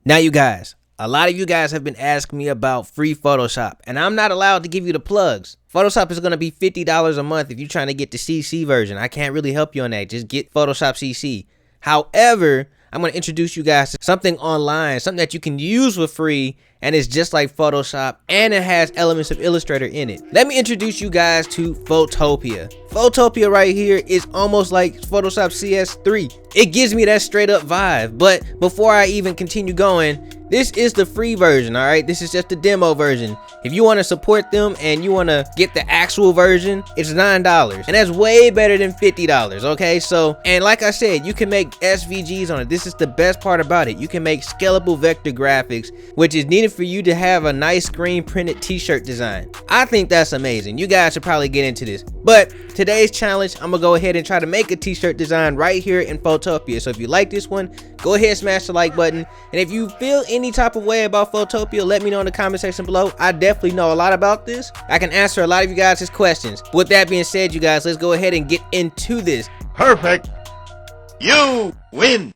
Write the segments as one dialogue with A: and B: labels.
A: Now you guys, a lot of you guys have been asking me about free Photoshop, and I'm not allowed to give you the plugs. Photoshop is going to be $50 a month if you're trying to get the CC version. I can't really help you on that. Just get Photoshop CC. However, I'm going to introduce you guys to something online, something that you can use for free, and it's just like Photoshop, and it has elements of Illustrator in it. Let me introduce you guys to Photopea. Photopea right here is almost like Photoshop CS3. It gives me that straight up vibe. But before I even continue going, this is the free version, all right? This is just the demo version. If you want to support them and you want to get the actual version, it's $9, and that's way better than $50, okay? So, and like I said, you can make SVGs on it. This is the best part about it. You can make scalable vector graphics, which is needed for you to have a nice screen printed t-shirt design. I think that's amazing. You guys should probably get into this. But today's challenge, I'm gonna go ahead and try to make a t-shirt design right here in Photopea. So if you like this one, go ahead and smash the like button. And if you feel any type of way about Photopea, let me know in the comment section below. I definitely know a lot about this. I can answer a lot of you guys' questions. With that being said, you guys, let's go ahead and get into this.
B: Perfect. You win.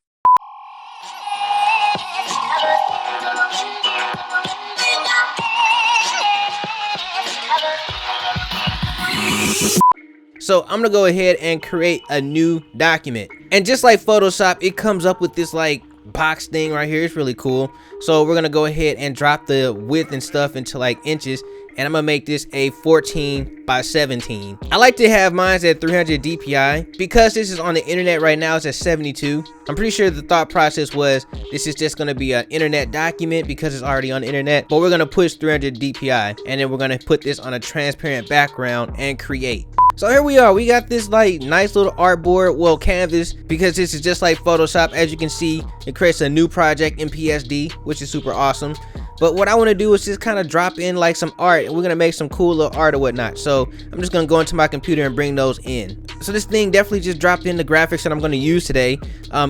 A: So I'm gonna go ahead and create a new document, and just like Photoshop, it comes up with this like box thing right here. It's really cool. So we're gonna go ahead and drop the width and stuff into like inches, and I'm gonna make this a 14 by 17. I like to have mine at 300 DPI because this is on the internet right now. It's at 72. I'm pretty sure the thought process was this is just gonna be an internet document because it's already on the internet, but we're gonna push 300 DPI, and then we're gonna put this on a transparent background and create. So here we are. We got this like nice little artboard, well, canvas, because this is just like Photoshop. As you can see, it creates a new project in PSD, which is super awesome. But what I want to do is just kind of drop in like some art, and we're gonna make some cool little art or whatnot. So I'm just gonna go into my computer and bring those in. So this thing definitely just dropped in the graphics that I'm gonna use today,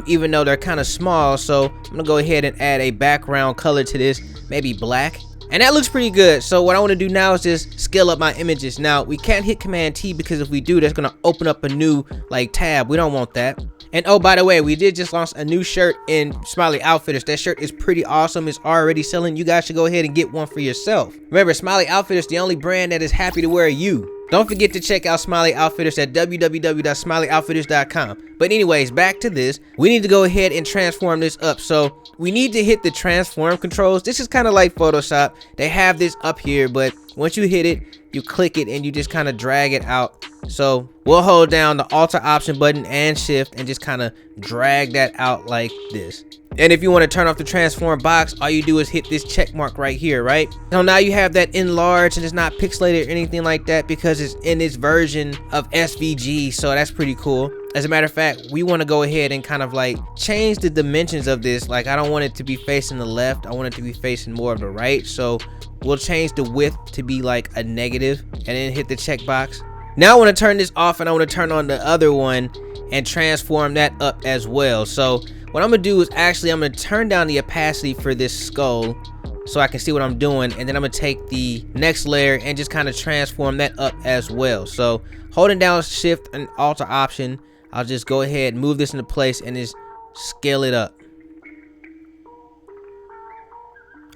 A: even though they're kind of small. So I'm gonna go ahead and add a background color to this, maybe black. And that looks pretty good. So what I want to do now is just scale up my images. Now we can't hit Command T because if we do, that's gonna open up a new like tab. We don't want that. And oh, by the way, we did just launch a new shirt in Smiley Outfitters. That shirt is pretty awesome. It's already selling. You guys should go ahead and get one for yourself. Remember, Smiley Outfitters, the only brand that is happy to wear you. Don't forget to check out Smiley Outfitters at www.smileyoutfitters.com. But anyways, back to this. We need to go ahead and transform this up. So we need to hit the transform controls. This is kind of like Photoshop. They have this up here, but once you hit it, you click it and you just kind of drag it out. So we'll hold down the Alt Option button and Shift and just kind of drag that out like this. And if you want to turn off the transform box, all you do is hit this check mark right here, right? So now you have that enlarged, and it's not pixelated or anything like that because it's in this version of SVG. So that's pretty cool. As a matter of fact, we want to go ahead and kind of like change the dimensions of this. Like, I don't want it to be facing the left. I want it to be facing more of the right. So we'll change the width to be like a negative and then hit the check box. Now I want to turn this off, and I want to turn on the other one and transform that up as well. So what I'm gonna do is actually I'm gonna turn down the opacity for this skull so I can see what I'm doing, and then I'm gonna take the next layer and just kind of transform that up as well. So holding down Shift and Alt Option, I'll just go ahead and move this into place and just scale it up.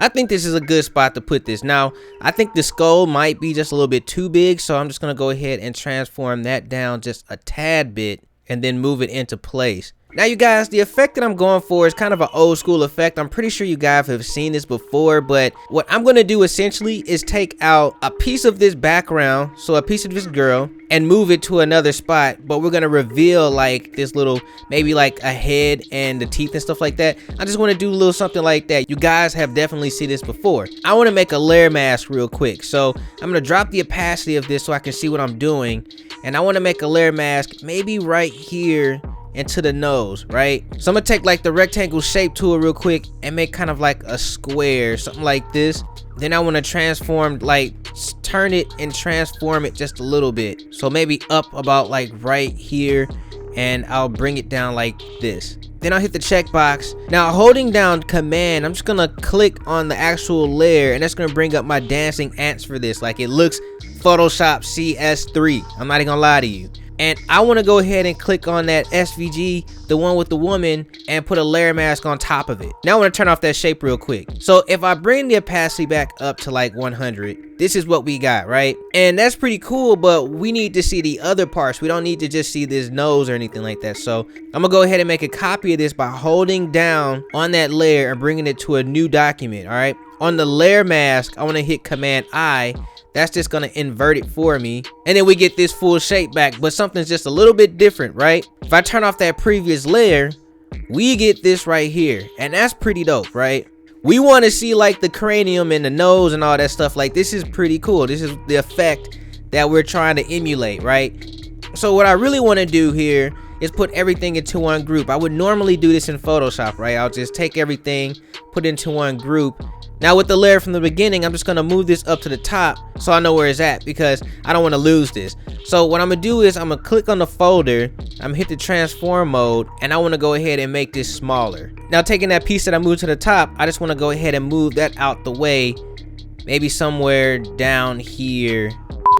A: I think this is a good spot to put this. Now, I think the skull might be just a little bit too big, so I'm just gonna go ahead and transform that down just a tad bit and then move it into place. Now you guys, the effect that I'm going for is kind of an old school effect. I'm pretty sure you guys have seen this before, but what I'm going to do essentially is take out a piece of this background, so a piece of this girl, and move it to another spot, but we're going to reveal like this little, maybe like a head and the teeth and stuff like that. I just want to do a little something like that. You guys have definitely seen this before. I want to make a layer mask real quick, so I'm going to drop the opacity of this so I can see what I'm doing, and I want to make a layer mask maybe right here into the nose, right? So I'm gonna take like the rectangle shape tool real quick and make kind of like a square, something like this. Then I want to transform, like turn it and transform it just a little bit, so maybe up about like right here, and I'll bring it down like this. Then I'll hit the checkbox. Now holding down Command, I'm just gonna click on the actual layer, and that's gonna bring up my dancing ants for this. Like, it looks Photoshop CS3. I'm not even gonna lie to you. and I want to go ahead and click on that SVG, the one with the woman, and put a layer mask on top of it. Now I want to turn off that shape real quick. So if I bring the opacity back up to like 100, this is what we got, right? And that's pretty cool, but we need to see the other parts. We don't need to just see this nose or anything like that. So I'm gonna go ahead and make a copy of this by holding down on that layer and bringing it to a new document. All right, on the layer mask, I want to hit Command I. That's just gonna invert it for me, and then we get this full shape back, but something's just a little bit different, right? If I turn off that previous layer, we get this right here, and that's pretty dope, right? We want to see like the cranium and the nose and all that stuff. Like, this is pretty cool. This is the effect that we're trying to emulate, right? So what I really want to do here is put everything into one group. I would normally do this in Photoshop, right? I'll just take everything, put it into one group. Now with the layer from the beginning, I'm just gonna move this up to the top so I know where it's at, because I don't want to lose this. So what I'm gonna do is I'm gonna click on the folder, I'm gonna hit the transform mode, and I want to go ahead and make this smaller. Now taking that piece that I moved to the top, I just want to go ahead and move that out the way, maybe somewhere down here.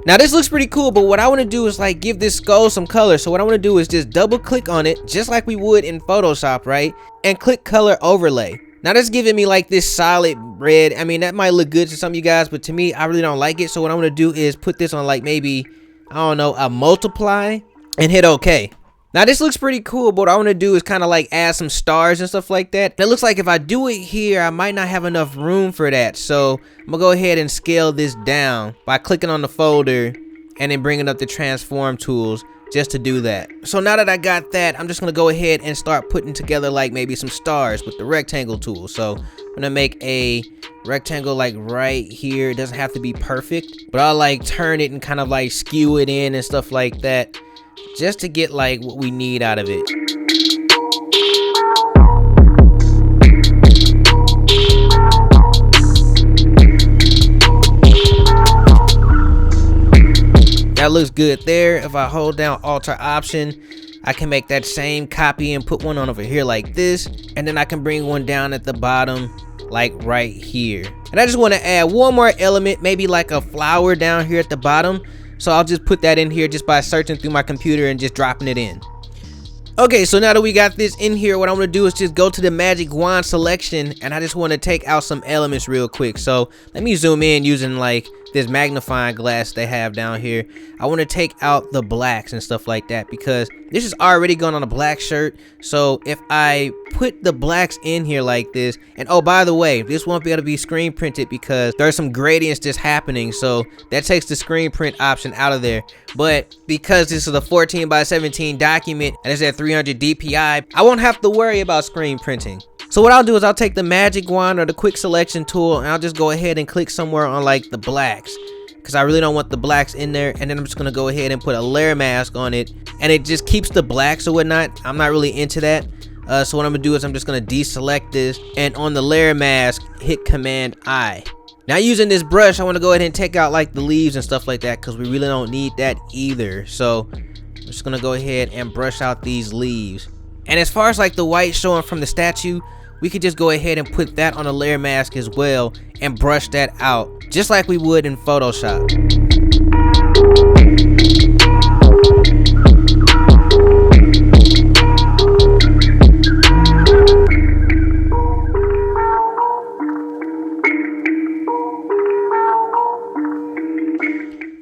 A: Now this looks pretty cool, but what I want to do is like give this skull some color. So what I want to do is just double click on it, just like we would in Photoshop, right? And click color overlay. Now that's giving me like this solid red. I mean, that might look good to some of you guys, but to me, I really don't like it. So what I'm gonna do is put this on like maybe, I don't know, a multiply, and hit OK. Now this looks pretty cool, but what I want to do is kind of like add some stars and stuff like that. And it looks like if I do it here, I might not have enough room for that. So I'm gonna go ahead and scale this down by clicking on the folder and then bringing up the transform tools just to do that. So now that I got that, I'm just gonna go ahead and start putting together like maybe some stars with the rectangle tool. So I'm gonna make a rectangle like right here. It doesn't have to be perfect, but I'll like turn it and kind of like skew it in and stuff like that, just to get like what we need out of it. That looks good there. If I hold down Alter Option, I can make that same copy and put one on over here like this, and then I can bring one down at the bottom like right here. And I just want to add one more element, maybe like a flower down here at the bottom. So I'll just put that in here just by searching through my computer and just dropping it in. Okay, so now that we got this in here, what I'm gonna do is just go to the magic wand selection, and I just want to take out some elements real quick. So let me zoom in using like this magnifying glass they have down here. I want to take out the blacks and stuff like that, because this is already going on a black shirt. So if I put the blacks in here like this, and oh, by the way, this won't be able to be screen printed because there's some gradients just happening, so that takes the screen print option out of there. But because this is a 14:17 document and it's at 300 DPI, I won't have to worry about screen printing. So what I'll do is I'll take the magic wand or the quick selection tool, and I'll just go ahead and click somewhere on like the blacks, because I really don't want the blacks in there. And then I'm just gonna go ahead and put a layer mask on it, and it just keeps the blacks or whatnot. I'm not really into that. So what I'm gonna do is I'm just gonna deselect this, and on the layer mask, hit Command I. Now using this brush, I want to go ahead and take out like the leaves and stuff like that, because we really don't need that either. So I'm just gonna go ahead and brush out these leaves. And as far as like the white showing from the statue, we could just go ahead and put that on a layer mask as well and brush that out just like we would in Photoshop.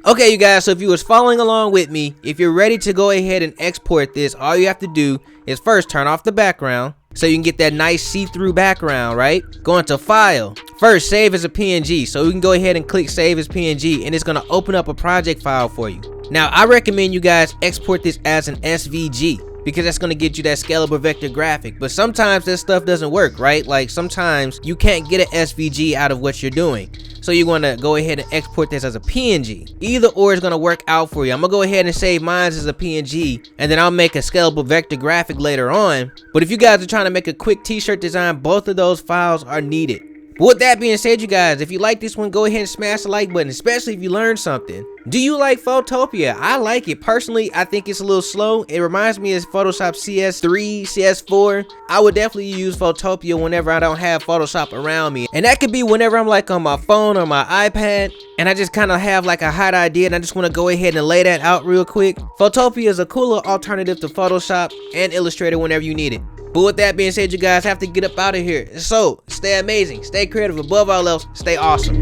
A: Okay, you guys, so if you was following along with me, if you're ready to go ahead and export this, all you have to do is first turn off the background so you can get that nice see-through background, right? Go into File. First, save as a PNG. So you can go ahead and click Save as PNG, and it's gonna open up a project file for you. Now, I recommend you guys export this as an SVG, because that's gonna get you that scalable vector graphic. But sometimes that stuff doesn't work, right? Like sometimes you can't get an SVG out of what you're doing. So you're gonna go ahead and export this as a PNG. Either or is gonna work out for you. I'm gonna go ahead and save mine as a PNG, and then I'll make a scalable vector graphic later on. But if you guys are trying to make a quick t-shirt design, both of those files are needed. But with that being said, you guys, if you like this one, go ahead and smash the like button, especially if you learned something. Do you like Photopea? I like it. Personally, I think it's a little slow. It reminds me of Photoshop CS3, CS4. I would definitely use Photopea whenever I don't have Photoshop around me. And that could be whenever I'm like on my phone or my iPad, and I just kind of have like a hot idea and I just want to go ahead and lay that out real quick. Photopea is a cooler alternative to Photoshop and Illustrator whenever you need it. But with that being said, you guys have to get up out of here. So, stay amazing, stay creative, above all else, stay awesome.